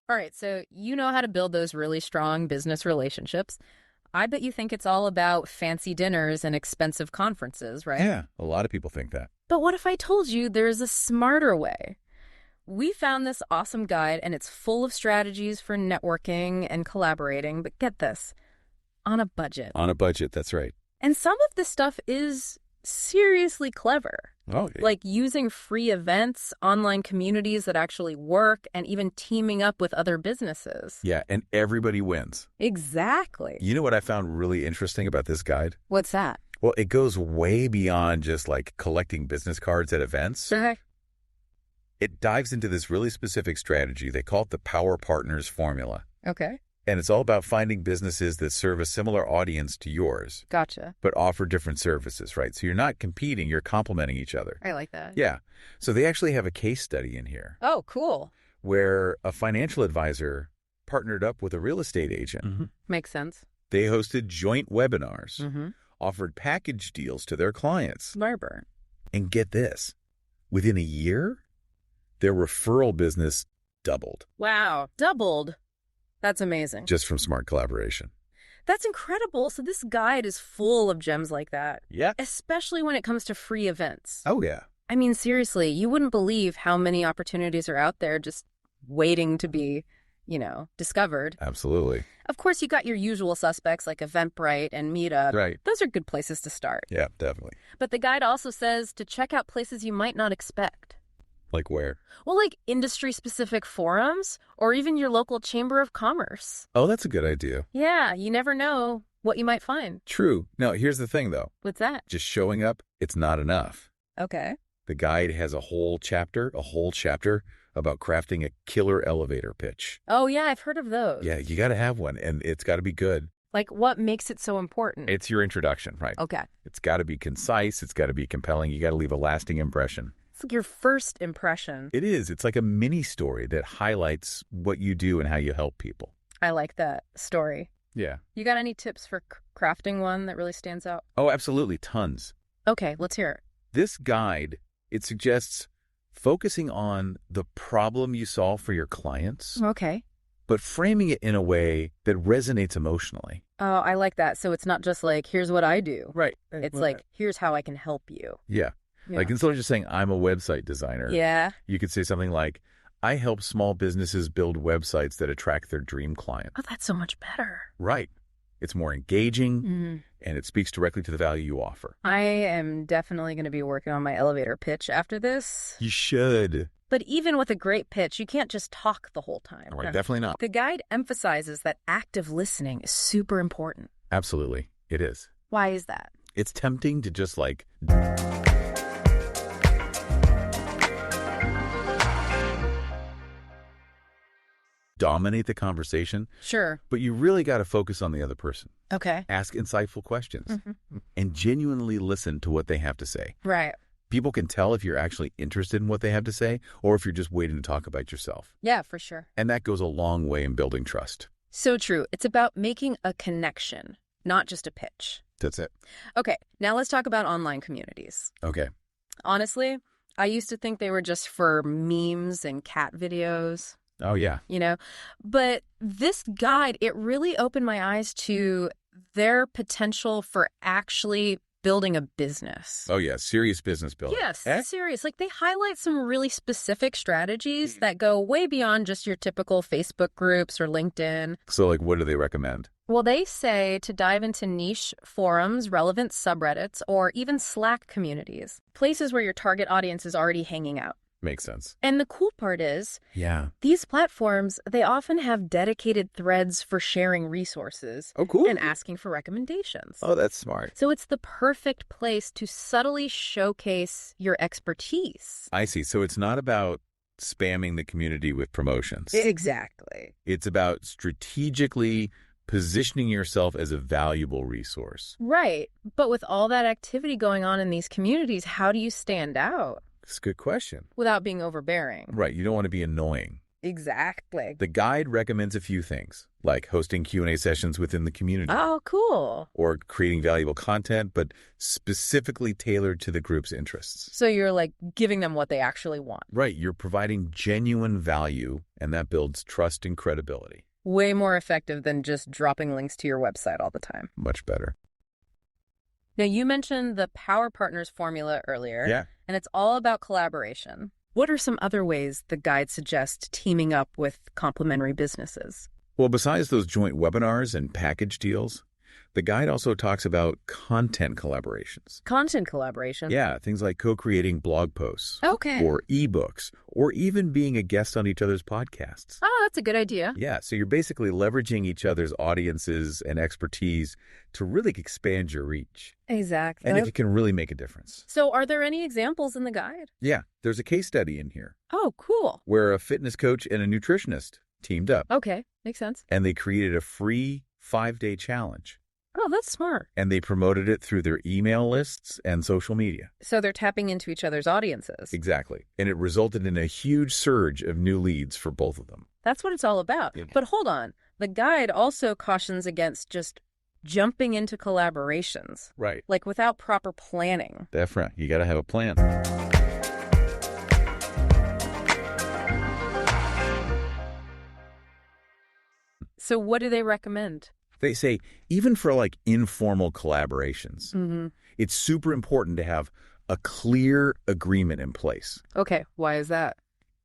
All right, so you know how to build those really strong business relationships. I bet you think it's all about fancy dinners and expensive conferences, right? Yeah, a lot of people think that. But what if I told you there's a smarter way? We found this awesome guide, and it's full of strategies for networking and collaborating, but get this, on a budget. On a budget, that's right. And some of this stuff is seriously clever. Oh, Like using free events, online communities that actually work, and even teaming up with other businesses. yeah, and everybody wins. Exactly. You know what I found really interesting about this guide? What's that? Well, it goes way beyond just like collecting business cards at events. Okay. It dives into this really specific strategy. They call it the Power Partners formula. Okay. And it's all about finding businesses that serve a similar audience to yours, Gotcha. but offer different services, right? So you're not competing, you're complementing each other. I like that. Yeah. So they actually have a case study in here Oh, cool. where a financial advisor partnered up with a real estate agent. Makes sense. They hosted joint webinars, Mm-hmm. offered package deals to their clients. Barber. And get this, within a year, their referral business doubled Wow. Doubled. That's amazing. just from smart collaboration. That's incredible. So this guide is full of gems like that, Yeah. especially when it comes to free events. Oh, yeah. I mean, seriously, you wouldn't believe how many opportunities are out there just waiting to be, discovered. Absolutely. Of course, you got your usual suspects like Eventbrite and Meetup. Right. Those are good places to start. Yeah, definitely. But the guide also says to check out places you might not expect. Like where? Well, like industry-specific forums or even your local chamber of commerce. Oh, that's a good idea. Yeah, you never know what you might find. True. Now, here's the thing, though. What's that? Just showing up, it's not enough. Okay. The guide has a whole chapter about crafting a killer elevator pitch. Oh, yeah, I've heard of those. Yeah, you got to have one, and it's got to be good. Like, what makes it so important? It's your introduction, right? Okay. It's got to be concise. It's got to be compelling. You got to leave a lasting impression. It's like your first impression. It is. It's like a mini story that highlights what you do and how you help people. I like that story. Yeah. You got any tips for crafting one that really stands out? Oh, absolutely. Tons. Okay, let's hear it. This guide, it suggests focusing on the problem you solve for your clients, Okay. but framing it in a way that resonates emotionally. Oh, I like that. So it's not just like, here's what I do. Right. It's like, here's how I can help you. Yeah. Yeah. Like instead of just saying, I'm a website designer, Yeah. you could say something like, I help small businesses build websites that attract their dream client. Oh, that's so much better. Right. It's more engaging, Mm-hmm. and it speaks directly to the value you offer. I am definitely going to be working on my elevator pitch after this. You should. But even with a great pitch, you can't just talk the whole time. Right, definitely not. The guide emphasizes that active listening is super important. Absolutely. It is. Why is that? It's tempting to just like... dominate the conversation, Sure. but you really got to focus on the other person. Okay. Ask insightful questions Mm-hmm. and genuinely listen to what they have to say. Right. People can tell if you're actually interested in what they have to say or if you're just waiting to talk about yourself. Yeah, for sure. And that goes a long way in building trust. So true. It's about making a connection, not just a pitch. That's it. Okay, now let's talk about online communities. Okay. Honestly, I used to think they were just for memes and cat videos, Oh, yeah. But this guide, it really opened my eyes to their potential for actually building a business. Oh, yeah. Serious business building. Yes, serious. Like they highlight some really specific strategies that go way beyond just your typical Facebook groups or LinkedIn. So, like, what do they recommend? Well, they say to dive into niche forums, relevant subreddits, or even Slack communities, places where your target audience is already hanging out. Makes sense. And the cool part is, Yeah. these platforms, they often have dedicated threads for sharing resources Oh, cool. and asking for recommendations. Oh, that's smart. So it's the perfect place to subtly showcase your expertise. I see. So it's not about spamming the community with promotions. Exactly. It's about strategically positioning yourself as a valuable resource. Right. But with all that activity going on in these communities, how do you stand out It's a good question. without being overbearing? Right. You don't want to be annoying. Exactly. The guide recommends a few things, like hosting Q&A sessions within the community Oh, cool. or creating valuable content, but specifically tailored to the group's interests. So you're like giving them what they actually want. Right. You're providing genuine value, and that builds trust and credibility. Way more effective than just dropping links to your website all the time. Much better. Now, you mentioned the Power Partners formula earlier. Yeah. And it's all about collaboration. What are some other ways the guide suggests teaming up with complementary businesses? Well, besides those joint webinars and package deals, the guide also talks about content collaborations. Content collaboration? Yeah, things like co-creating blog posts. Okay. Or ebooks, or even being a guest on each other's podcasts. Oh, that's a good idea. Yeah, so you're basically leveraging each other's audiences and expertise to really expand your reach. Exactly. And it can really make a difference. So are there any examples in the guide? Yeah, there's a case study in here Oh, cool. where a fitness coach and a nutritionist teamed up. Okay, makes sense. And they created a free 5-day challenge. Oh, that's smart. And they promoted it through their email lists and social media. So they're tapping into each other's audiences. Exactly. And it resulted in a huge surge of new leads for both of them. That's what it's all about. Yeah. But hold on. The guide also cautions against just jumping into collaborations, Right. like without proper planning. That's right. You got to have a plan. So what do they recommend? They say even for like informal collaborations, it's super important to have a clear agreement in place. Okay, why is that?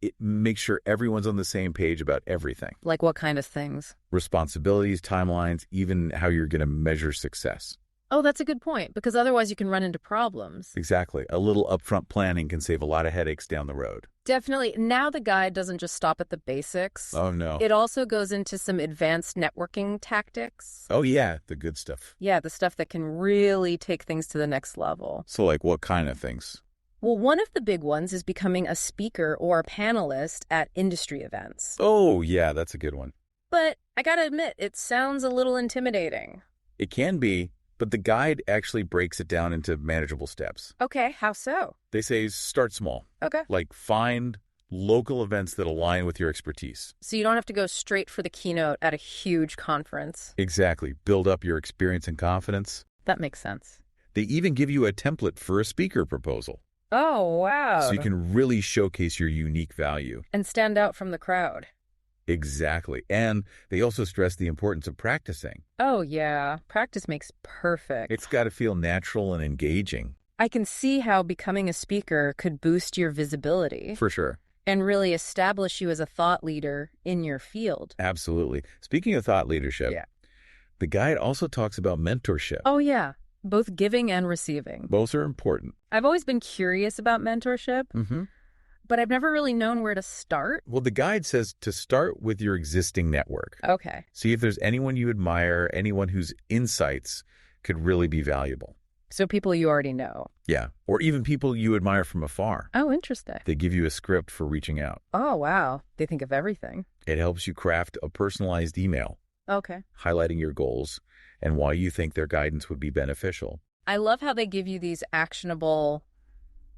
It makes sure everyone's on the same page about everything. Like what kind of things? Responsibilities, timelines, even how you're going to measure success. Oh, that's a good point, because otherwise you can run into problems. Exactly. A little upfront planning can save a lot of headaches down the road. Definitely. Now the guide doesn't just stop at the basics. Oh, no. It also goes into some advanced networking tactics. Oh, yeah, the good stuff. Yeah, the stuff that can really take things to the next level. So, like, what kind of things? Well, one of the big ones is becoming a speaker or a panelist at industry events. Oh, yeah, that's a good one. But I gotta admit, it sounds a little intimidating. It can be, but the guide actually breaks it down into manageable steps. Okay, how so? They say start small. Okay. Like find local events that align with your expertise. So you don't have to go straight for the keynote at a huge conference. Exactly. Build up your experience and confidence. That makes sense. They even give you a template for a speaker proposal. Oh, wow. So you can really showcase your unique value. And stand out from the crowd. Exactly. And they also stress the importance of practicing. Oh, yeah. Practice makes perfect. It's got to feel natural and engaging. I can see how becoming a speaker could boost your visibility. For sure. And really establish you as a thought leader in your field. Absolutely. Speaking of thought leadership, the guide also talks about mentorship. Oh, yeah. Both giving and receiving. Both are important. I've always been curious about mentorship, but I've never really known where to start. Well, the guide says to start with your existing network. Okay. See if there's anyone you admire, anyone whose insights could really be valuable. So people you already know. Yeah. Or even people you admire from afar. Oh, interesting. They give you a script for reaching out. Oh, wow. They think of everything. It helps you craft a personalized email, Okay. highlighting your goals and why you think their guidance would be beneficial. I love how they give you these actionable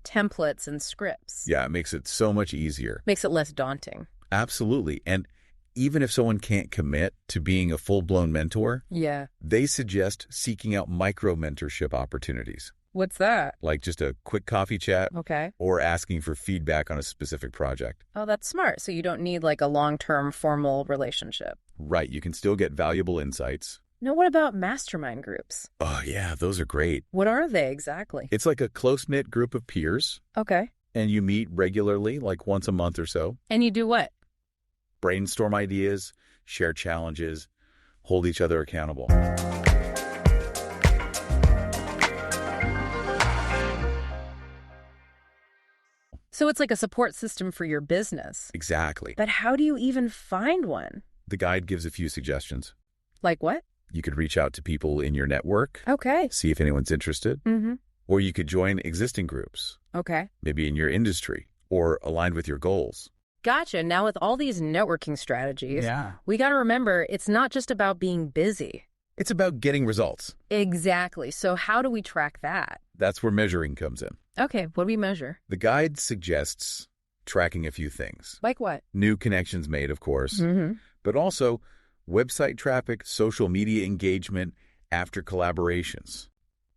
templates and scripts. Yeah, it makes it so much easier. Makes it less daunting. Absolutely. And even if someone can't commit to being a full-blown mentor, Yeah. they suggest seeking out micro-mentorship opportunities, What's that? like just a quick coffee chat Okay. or asking for feedback on a specific project. Oh, that's smart. So you don't need like a long-term formal relationship. Right, you can still get valuable insights. Now, what about mastermind groups? Oh, yeah, those are great. What are they exactly? It's like a close-knit group of peers, Okay. and you meet regularly, like once a month or so. And you do what? Brainstorm ideas, share challenges, hold each other accountable. So it's like a support system for your business. Exactly. But how do you even find one? The guide gives a few suggestions. Like what? You could reach out to people in your network, Okay. see if anyone's interested, or you could join existing groups, Okay. maybe in your industry or aligned with your goals. Gotcha. Now with all these networking strategies, we got to remember it's not just about being busy. It's about getting results. Exactly. So how do we track that? That's where measuring comes in. Okay. What do we measure? The guide suggests tracking a few things. Like what? New connections made, of course, Mm-hmm. but also website traffic, social media engagement after collaborations.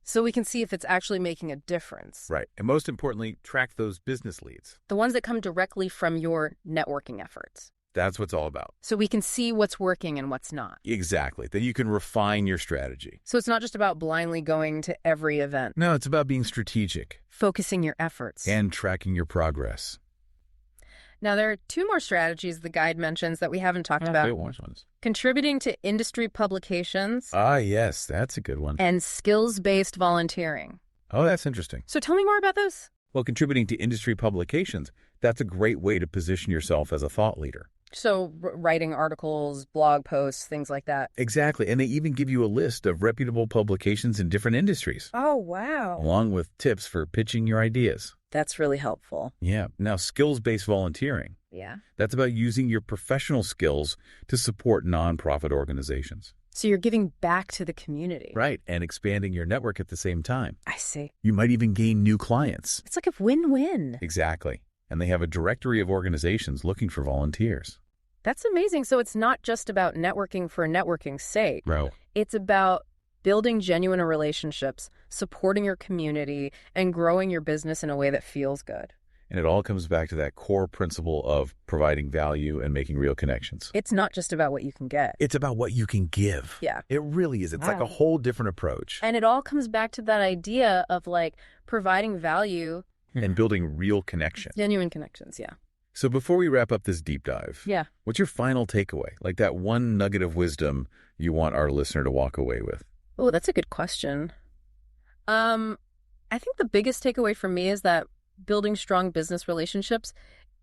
So we can see if it's actually making a difference. Right. And most importantly, track those business leads. The ones that come directly from your networking efforts. That's what it's all about. So we can see what's working and what's not. Exactly. Then you can refine your strategy. So it's not just about blindly going to every event. No, it's about being strategic. Focusing your efforts. And tracking your progress. Now, there are two more strategies the guide mentions that we haven't talked about. Which ones? Contributing to industry publications. Ah, yes, that's a good one. And skills-based volunteering. Oh, that's interesting. So tell me more about those. Well, contributing to industry publications, that's a great way to position yourself as a thought leader. So writing articles, blog posts, things like that. Exactly. And they even give you a list of reputable publications in different industries. Oh, wow. Along with tips for pitching your ideas. That's really helpful. Yeah. Now, skills-based volunteering. Yeah. That's about using your professional skills to support nonprofit organizations. So you're giving back to the community. Right. And expanding your network at the same time. I see. You might even gain new clients. It's like a win-win. Exactly. And they have a directory of organizations looking for volunteers. That's amazing. So it's not just about networking for networking's sake. Right. It's about building genuine relationships, supporting your community, and growing your business in a way that feels good. And it all comes back to that core principle of providing value and making real connections. It's not just about what you can get. It's about what you can give. Yeah. It really is. It's like a whole different approach. And it all comes back to that idea of like providing value. And building real connections. Genuine connections, yeah. So before we wrap up this deep dive, Yeah. what's your final takeaway? Like that one nugget of wisdom you want our listener to walk away with? Oh, that's a good question. I think the biggest takeaway for me is that building strong business relationships,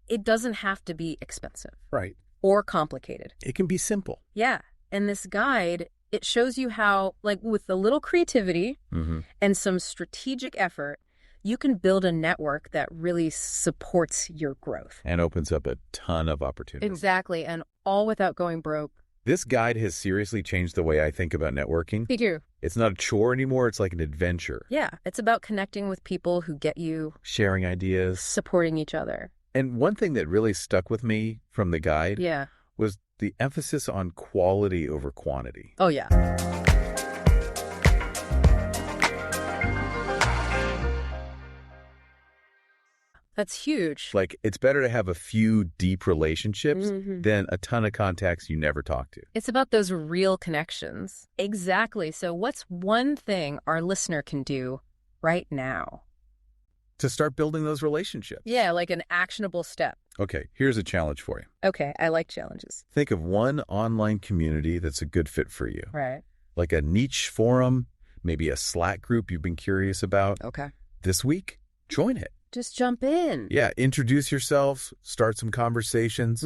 it doesn't have to be expensive. Right. Or complicated. It can be simple. Yeah. And this guide, it shows you how, like with a little creativity and some strategic effort, you can build a network that really supports your growth. And opens up a ton of opportunities. Exactly. And all without going broke. This guide has seriously changed the way I think about networking. Me too. It's not a chore anymore. It's like an adventure. Yeah. It's about connecting with people who get you. Sharing ideas. Supporting each other. And one thing that really stuck with me from the guide was the emphasis on quality over quantity. Oh, yeah. That's huge. Like, it's better to have a few deep relationships than a ton of contacts you never talk to. It's about those real connections. Exactly. So what's one thing our listener can do right now? To start building those relationships. Yeah, like an actionable step. Okay, here's a challenge for you. Okay, I like challenges. Think of one online community that's a good fit for you. Right. Like a niche forum, maybe a Slack group you've been curious about. Okay. This week, join it. Just jump in. Yeah, introduce yourself, start some conversations,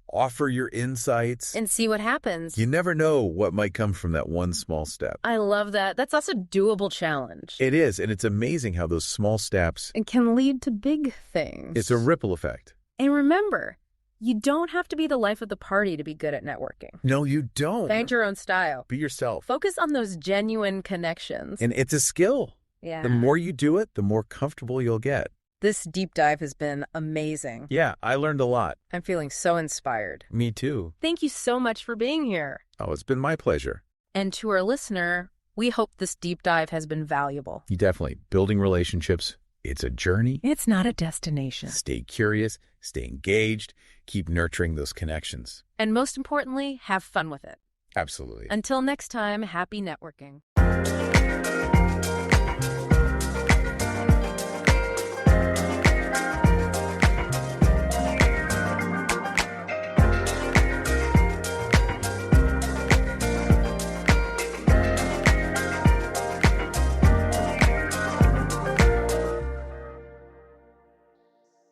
offer your insights. And see what happens. You never know what might come from that one small step. I love that. That's a doable challenge. It is, and it's amazing how those small steps... It can lead to big things. It's a ripple effect. And remember, you don't have to be the life of the party to be good at networking. No, you don't. Find your own style. Be yourself. Focus on those genuine connections. And it's a skill. Yeah. The more you do it, the more comfortable you'll get. This deep dive has been amazing. Yeah, I learned a lot. I'm feeling so inspired. Me too. Thank you so much for being here. Oh, it's been my pleasure. And to our listener, we hope this deep dive has been valuable. You definitely. Building relationships, it's a journey. It's not a destination. Stay curious, stay engaged, keep nurturing those connections. And most importantly, have fun with it. Absolutely. Until next time, happy networking.